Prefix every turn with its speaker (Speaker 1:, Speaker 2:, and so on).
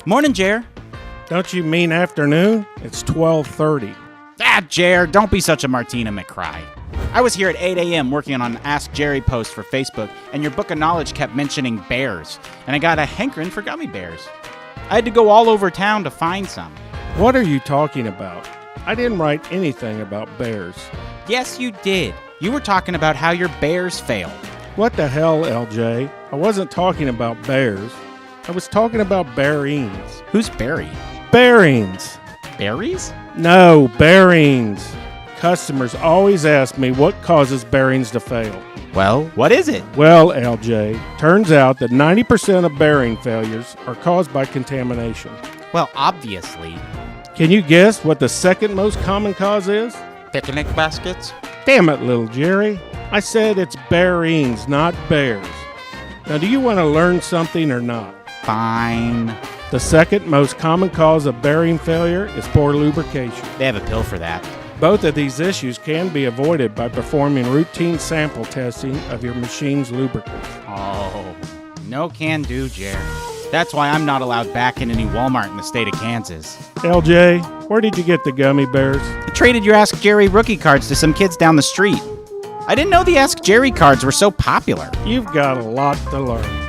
Speaker 1: Morning, Jer.
Speaker 2: Don't you mean afternoon? It's 12:30.
Speaker 1: Ah, Jer, don't be such a Martina McCry. I was here at 8 a.m. working on an Ask Jerry post for Facebook, and your book of knowledge kept mentioning bears, and I got a hankering for gummy bears. I had to go all over town to find some.
Speaker 2: What are you talking about? I didn't write anything about bears.
Speaker 1: Yes, you did. You were talking about how your bears failed.
Speaker 2: What the hell, LJ? I wasn't talking about bears. I was talking about bearings.
Speaker 1: Who's Barry?
Speaker 2: Bearings.
Speaker 1: Berries?
Speaker 2: No, bearings. Customers always ask me what causes bearings to fail.
Speaker 1: Well, what is it?
Speaker 2: Well, LJ, turns out that 90% of bearing failures are caused by contamination.
Speaker 1: Well, obviously.
Speaker 2: Can you guess what the second most common cause is?
Speaker 1: Picnic baskets?
Speaker 2: Damn it, little Jerry. I said it's bearings, not bears. Now, do you want to learn something or not?
Speaker 1: Fine.
Speaker 2: The second most common cause of bearing failure is poor lubrication.
Speaker 1: They have a pill for that.
Speaker 2: Both of these issues can be avoided by performing routine sample testing of your machine's lubricants.
Speaker 1: Oh, no can do, Jer. That's why I'm not allowed back in any Walmart in the state of Kansas.
Speaker 2: LJ, where did you get the gummy bears?
Speaker 1: I traded your Ask Jerry rookie cards to some kids down the street. I didn't know the Ask Jerry cards were so popular.
Speaker 2: You've got a lot to learn.